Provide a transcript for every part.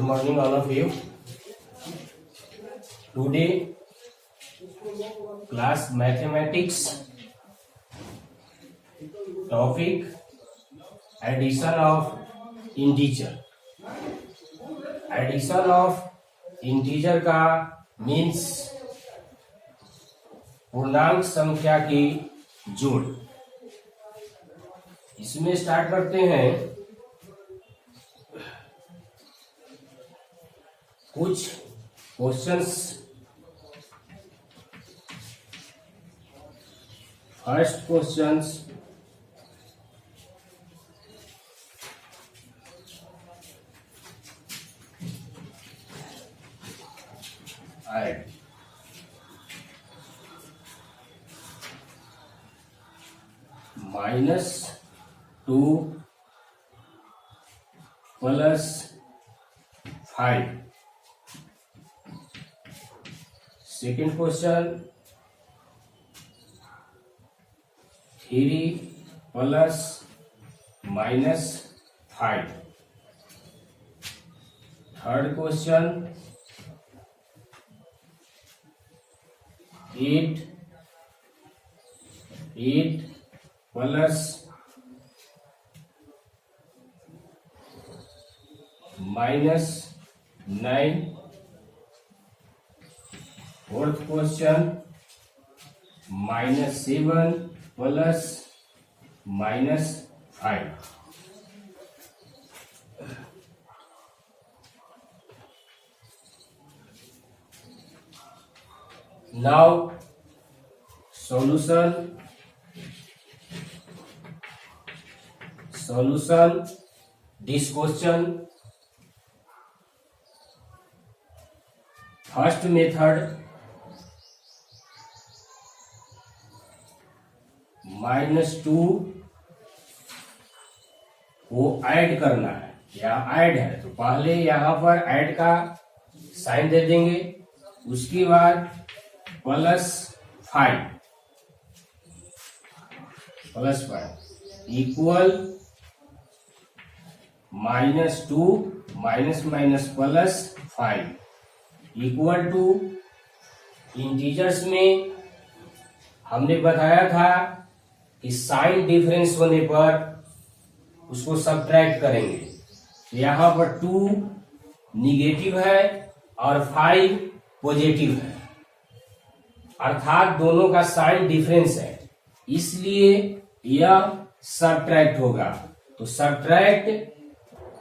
morning all of you. Today class mathematics topic addition of integer. Addition of integer का means पूर्णांक संख्या की जोड़। इसमें स्टार्ट करते हैं कुछ questions. First questions add -2 + 5। Second question 3 + -5। Third question 8 + -9। Fourth question -7 + -5। Now solution this question. First method -2 को ऐड करना है या ऐड है तो पहले यहां पर ऐड का साइन दे देंगे, उसके बाद +5 इक्वल -2 -5 इक्वल टू इंटीजर्स में हमने बताया था कि साइन डिफरेंस होने पर उसको सब्ट्रैक्ट करेंगे। तो यहां पर 2 निगेटिव है और 5 पॉजिटिव है, अर्थात दोनों का साइन डिफरेंस है, इसलिए यह सब्ट्रैक्ट होगा। तो सब्ट्रैक्ट,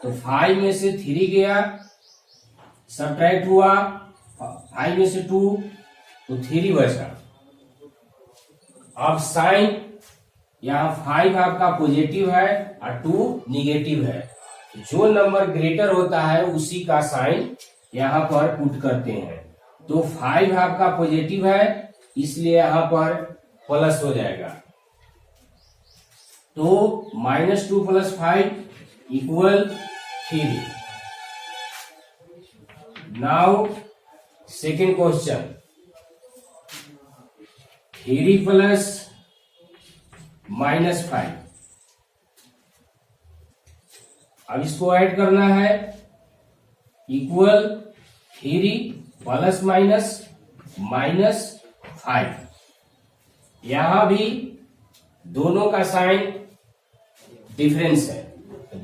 तो 5 में से 3 गया, सब्ट्रैक्ट हुआ 5 में से 2 तो 3 बचा। अब साइन यहाँ 5 आपका पॉजिटिव है और 2 निगेटिव है, जो नंबर ग्रेटर होता है उसी का साइन यहाँ पर पुट करते हैं। तो 5 आपका पॉजिटिव है, इसलिए यहाँ पर प्लस हो जाएगा। तो -2 + 5 इक्वल 3। Now second question 3 + -5। अब इसको ऐड करना है, इक्वल 3 + -5। यहां भी दोनों का साइन डिफरेंस है,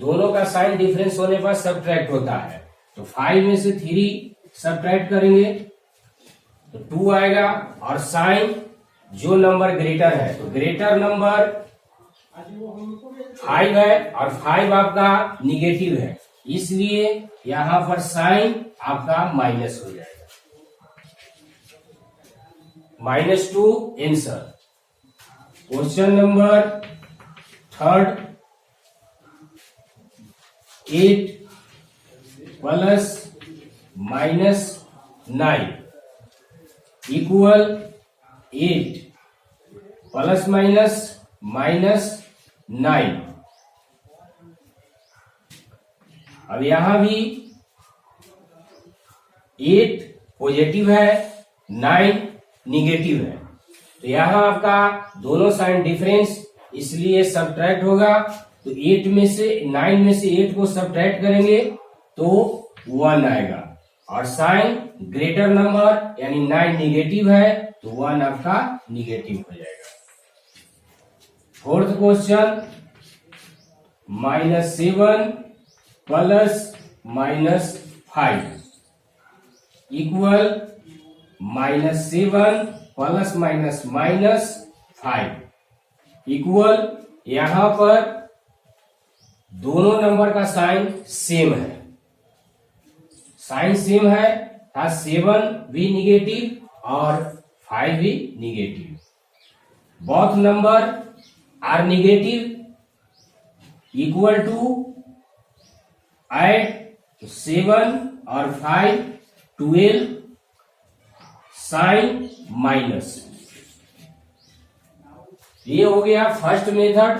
दोनों का साइन डिफरेंस होने पर सब्ट्रैक्ट होता है। तो 5 में से 3 सब्ट्रैक्ट करेंगे तो 2 आएगा, और साइन जो नंबर ग्रेटर है तो ग्रेटर नंबर 5 है और 5 आपका निगेटिव है, इसलिए यहां पर साइन आपका माइनस हो जाएगा। -2 answer. Question number third 8 + -9 equal 8 + -9। अब यहां भी 8 पॉजिटिव है, 9 निगेटिव है, तो यहां आपका दोनों साइन डिफरेंस, इसलिए सब्ट्रैक्ट होगा। तो 8 में से 9 में से 8 को सब्ट्रैक्ट करेंगे तो 1 आएगा, और साइन ग्रेटर नंबर यानी 9 निगेटिव है तो 1 आपका निगेटिव हो जाएगा। Fourth question, -7 plus -5 equal -7 plus -5 equal, यहां पर दोनों नंबर का साइन सेम है, साइन सेम है, 7 भी निगेटिव और 5 भी negative, both number are negative, equal to add 7 और 5 12 साइन माइनस। ये हो गया फर्स्ट मेथड।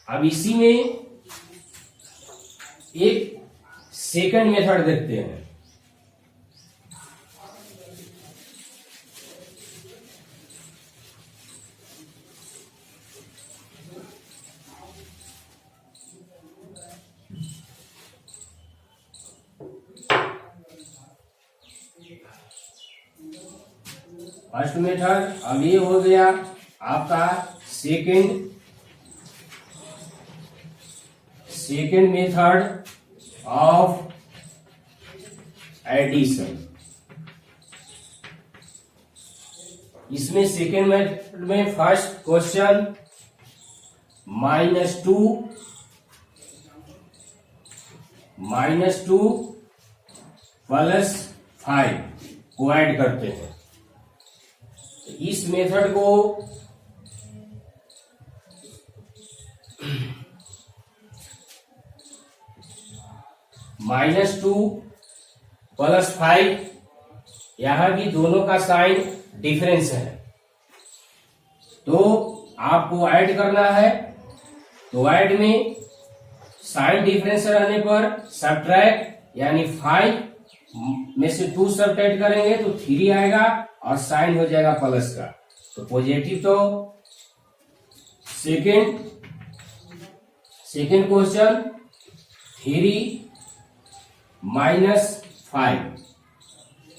अब इसी में एक सेकंड मेथड देखते हैं। फर्स्ट मेथड, अब ये हो गया आपका सेकेंड मेथड ऑफ एडिशन। इसमें सेकेंड मेथड में फर्स्ट क्वेश्चन -2 प्लस 5 को ऐड करते हैं। इस मेथड को -2 प्लस 5, यहां भी दोनों का साइन डिफरेंस है तो आपको ऐड करना है। तो ऐड में साइन डिफरेंस रहने पर सब्ट्रैक्ट यानी 5 में से 2 सब्ट्रैक्ट करेंगे तो 3 आएगा और साइन हो जाएगा प्लस का, तो पॉजिटिव। तो सेकेंड क्वेश्चन 3 -5,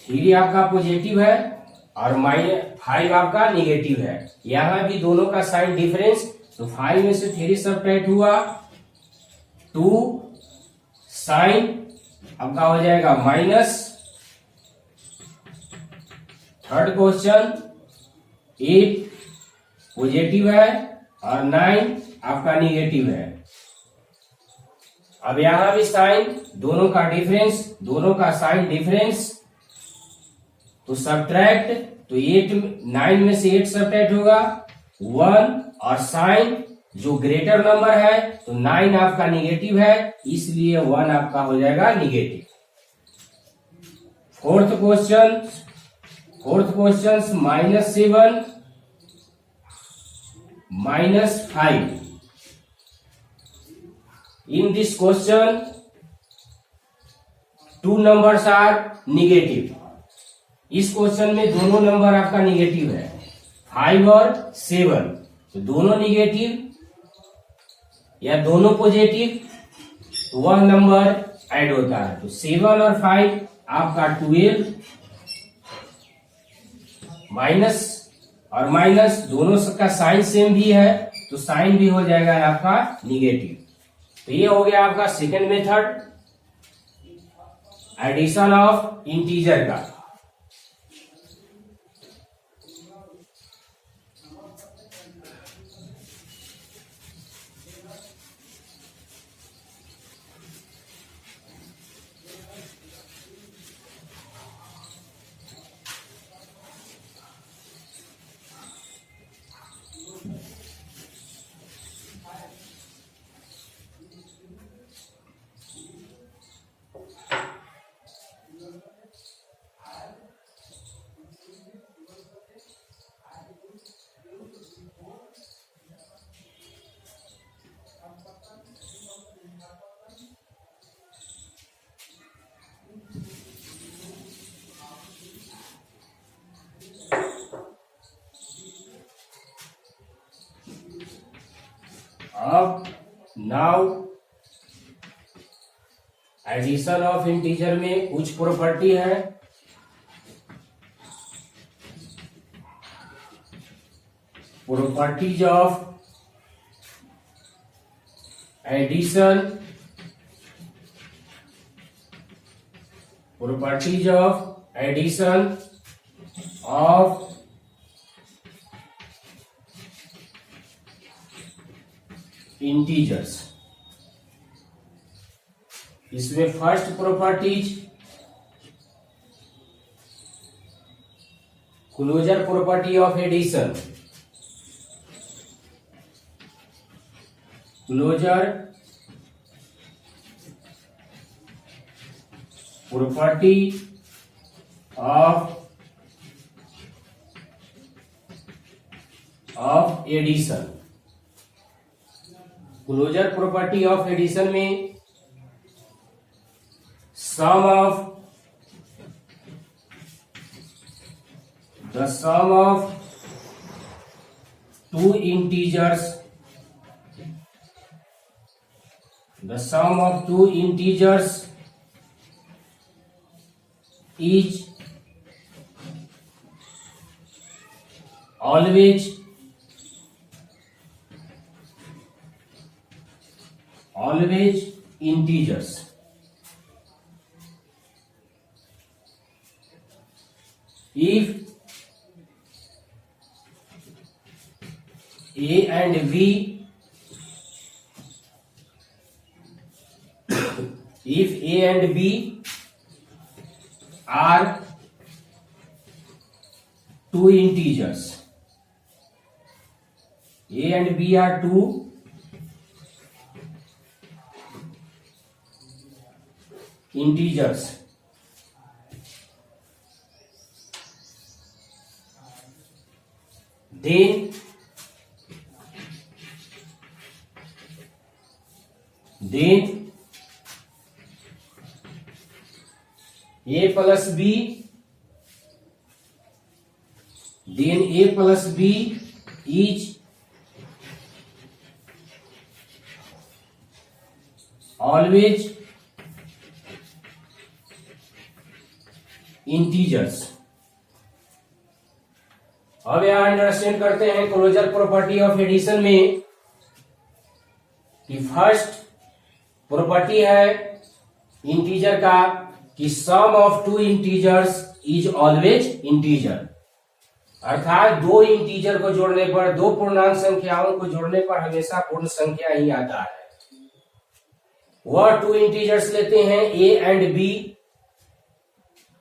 3 आपका पॉजिटिव है और -5 आपका निगेटिव है, यहां भी दोनों का साइन डिफरेंस, तो 5 में से 3 सब्ट्रैक्ट हुआ 2 साइन आपका हो जाएगा माइनस। थर्ड क्वेश्चन 8 पॉजिटिव है और 9 आपका निगेटिव है। अब यहां भी साइन दोनों का डिफरेंस, दोनों का साइन डिफरेंस, तो सब्ट्रैक्ट, तो 9 में से 8 सब्ट्रैक्ट होगा 1, और साइन जो ग्रेटर नंबर है तो 9 आपका निगेटिव है इसलिए 1 आपका हो जाएगा negative. Fourth question -7 -5। In this question, 2 numbers are negative. इस क्वेश्चन में दोनों नंबर आपका निगेटिव है, 5 और 7, तो दोनों निगेटिव या दोनों पॉजिटिव, तो वह नंबर ऐड होता है। तो 7 और 5 आपका 12, माइनस और माइनस दोनों का साइन सेम भी है तो साइन भी हो जाएगा आपका निगेटिव। तो ये हो गया आपका second method addition of integer का। अब नाउ एडिशन ऑफ इंटीजर में कुछ प्रॉपर्टी है, properties of addition, properties of addition of integers. इसमें first properties closure property of addition, closure property of addition. Closure property of addition में sum of two integers, the sum of two integers is always integers. If A and B if A and B are two integers, A and B are two integers, then A plus B is always integers। अब यहां understand करते हैं closure property of addition में कि first property है integer का कि sum of two integers is always integer, अर्थात दो इंटीजर को जोड़ने पर, दो पूर्णांक संख्याओं को जोड़ने पर हमेशा पूर्ण संख्या ही आता है। वह टू इंटीजर्स लेते हैं ए एंड बी,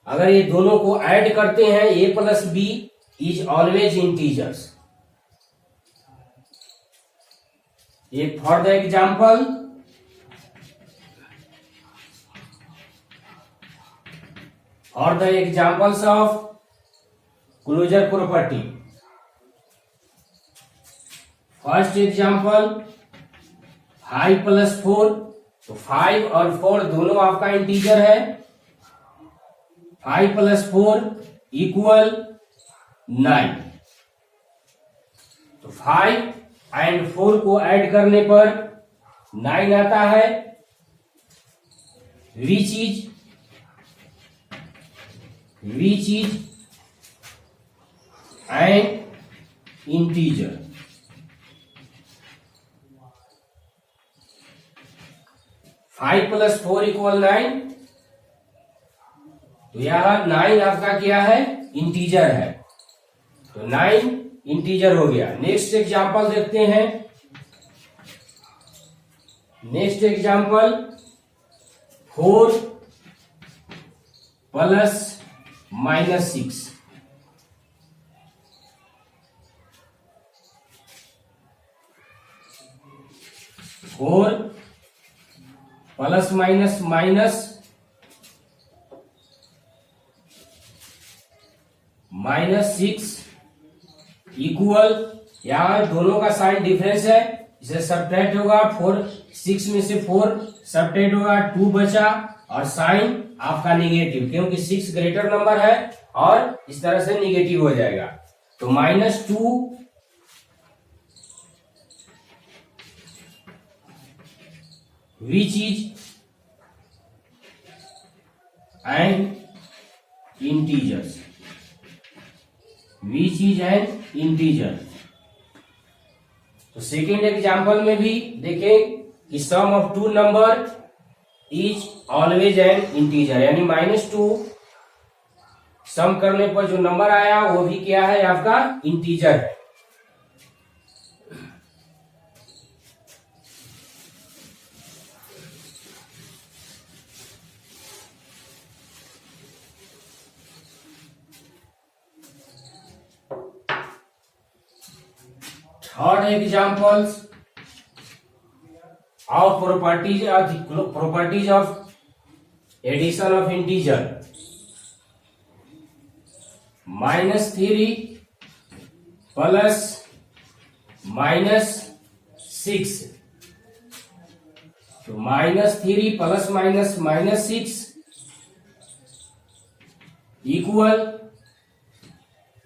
अगर ये दोनों को ऐड करते हैं A plus B is always integers. एक for the example, for the examples of closure property, first example 5 plus 4, तो 5 और 4 दोनों आपका इंटीजर है। 5 प्लस 4 इक्वल 9, तो 5 एंड 4 को ऐड करने पर 9 आता है, विच is an integer. Five plus 4 equal 9, तो यहां 9 आपका क्या है, इंटीजर है, तो 9 इंटीजर हो गया। नेक्स्ट एग्जांपल देखते हैं, next example 4 plus -6, 4 plus minus -6 equal, यहां दोनों का साइन डिफरेंस है, इसे सब्ट्रैक्ट होगा, 6 में से 4 सब्ट्रैक्ट होगा, 2 बचा और साइन आपका निगेटिव, क्योंकि 6 ग्रेटर नंबर है और इस तरह से निगेटिव हो जाएगा, तो -2 which is an integers, which is an integer. तो सेकेंड एग्जाम्पल में भी देखें कि sum of two number is always an integer, यानी -2 सम करने पर जो नंबर आया वो भी क्या है, आपका इंटीजर है। Third examples of properties of addition of integer. -3 plus -6, तो -3 प्लस -6 इक्वल,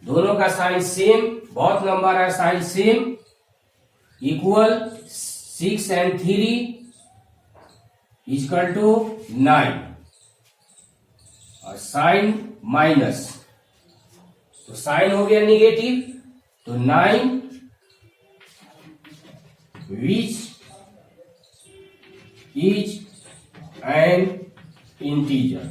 दोनों का साइन सेम, बहुत नंबर है sign same, equal 6 and 3 equal to 9, और साइन माइनस, तो साइन हो गया निगेटिव, तो 9 विच इज एन इंटीजर।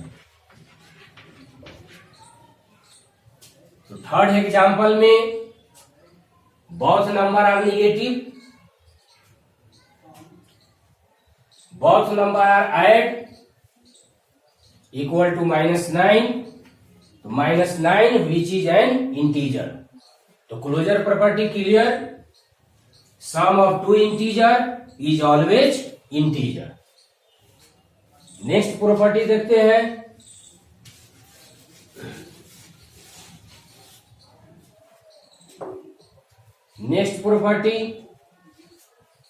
तो थर्ड एग्जाम्पल में both number are negative, both number are add equal to -9, तो -9 which is an integer। तो closure property clear, sum of two integer is always integer. Next property देखते हैं, next property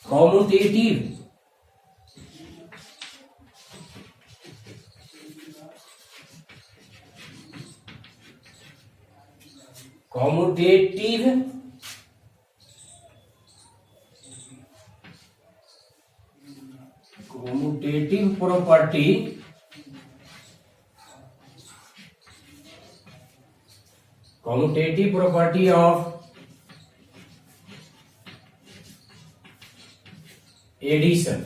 commutative. Commutative property commutative property of addition.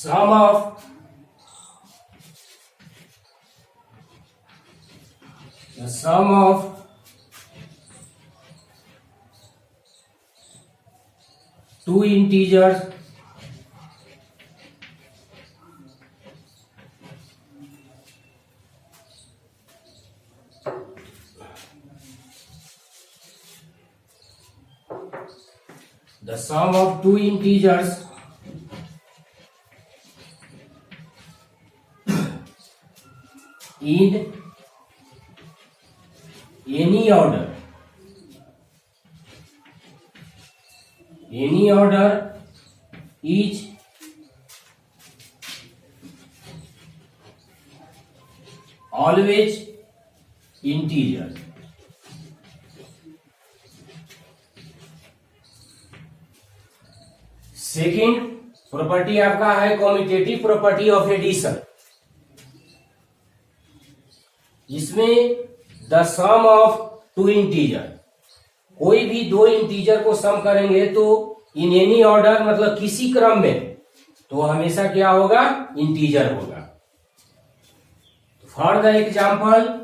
Sum of the sum of two integers the sum of two integers in any order is always integer। Second property आपका है commutative property of addition, इसमें the sum of two integer, कोई भी दो integer को सम करेंगे तो in any order मतलब किसी क्रम में, तो हमेशा क्या होगा, इंटीजर होगा। For the example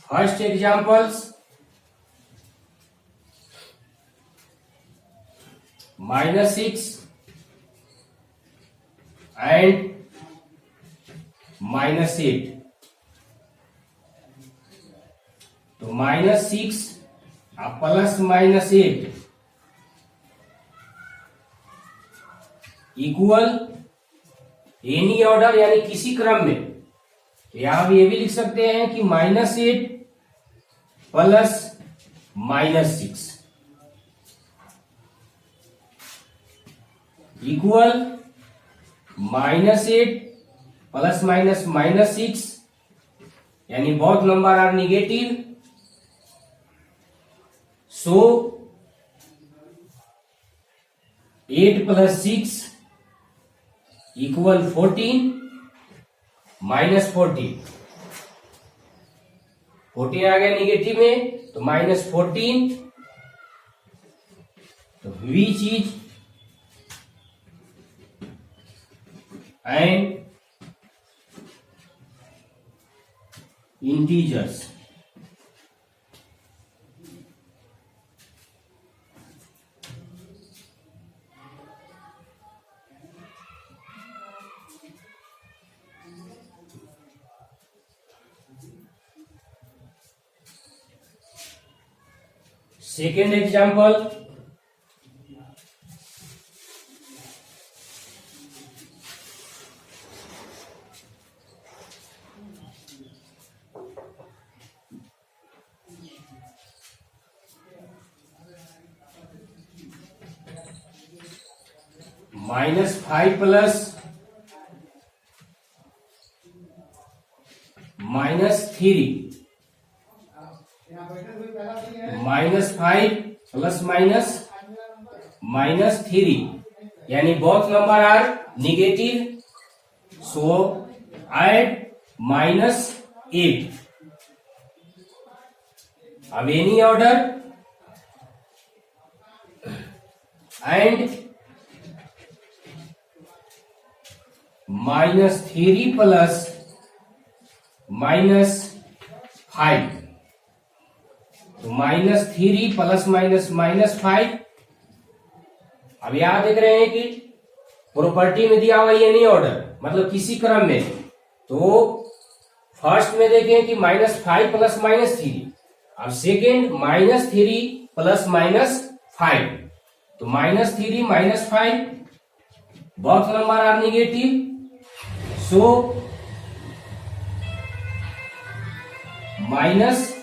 first examples -6 and -8, तो -6 प्लस -8 इक्वल एनी ऑर्डर यानी किसी क्रम में, तो यहां भी ये भी लिख सकते हैं कि -8 प्लस -6 इक्वल -8 प्लस माइनस -6 यानी both number are negative, so 8 plus 6 equal 14 minus 14 आ गया निगेटिव में, तो -14, तो which is and integers. Second example, -5 plus -3 -5 plus -3 यानी both number are negative, so add -8। अब एनी ऑर्डर एंड -3 प्लस -5, तो -3 plus -5। अब यहां देख रहे हैं कि प्रॉपर्टी में दिया हुआ ये नहीं ऑर्डर, मतलब किसी क्रम में, तो फर्स्ट में देखें कि -5 प्लस -3, अब सेकेंड -3 प्लस -5, तो -3 -5 both number are negative, so minus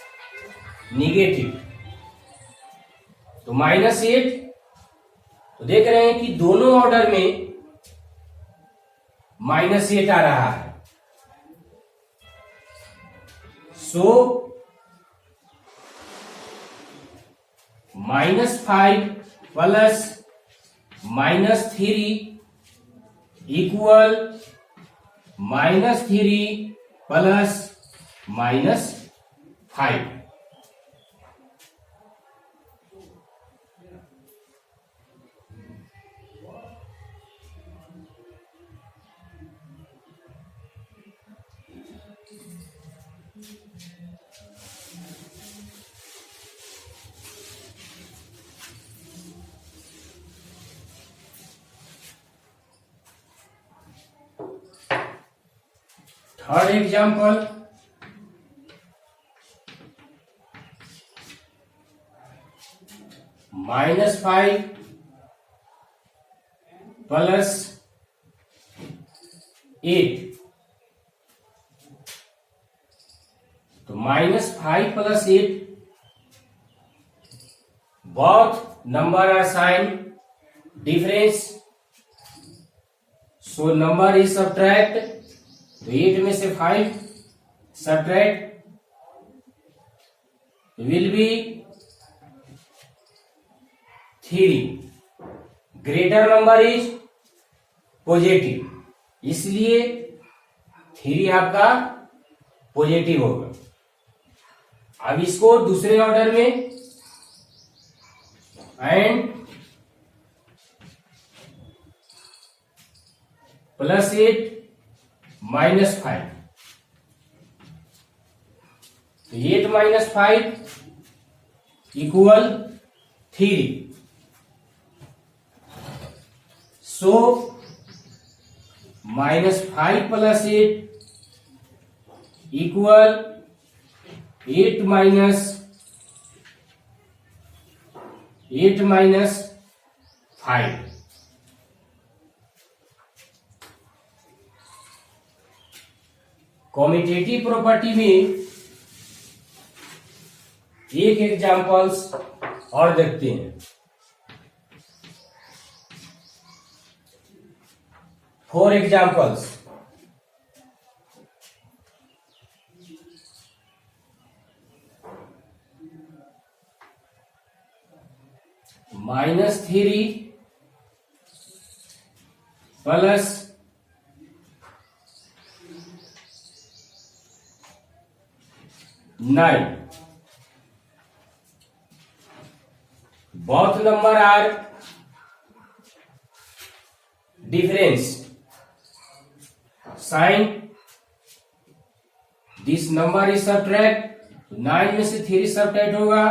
negative, तो -8, तो देख रहे हैं कि दोनों ऑर्डर में -8 आ रहा है, सो -5 plus -3 equal -3 plus -5। Third example, -5 plus 8, तो -5 plus 8 both number are sign difference, so number is subtract, तो 8 में से 5 subtract will be 3, greater number is positive, इसलिए 3 आपका पॉजिटिव होगा। अब इसको दूसरे ऑर्डर में एंड +8 -5, तो 8 - 5 इक्वल 3, सो -5 plus 8 equal 8 minus 5। Commutative property में एक एग्जाम्पल्स और देखते हैं। Four examples. -3 plus -9, both number are difference, sign this number is subtract, 9 में से 3 subtract होगा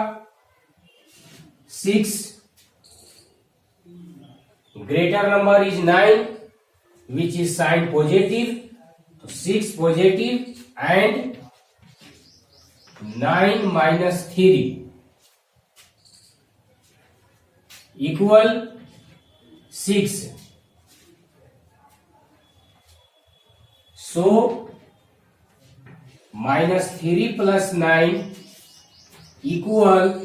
6, greater number is 9 which is sign positive, so 6 positive and 9 minus 3 equal 6. So -3 plus 9 equal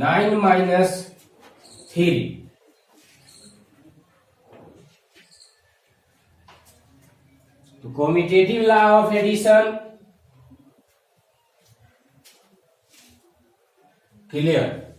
9 minus 3. तो commutative law of addition clear.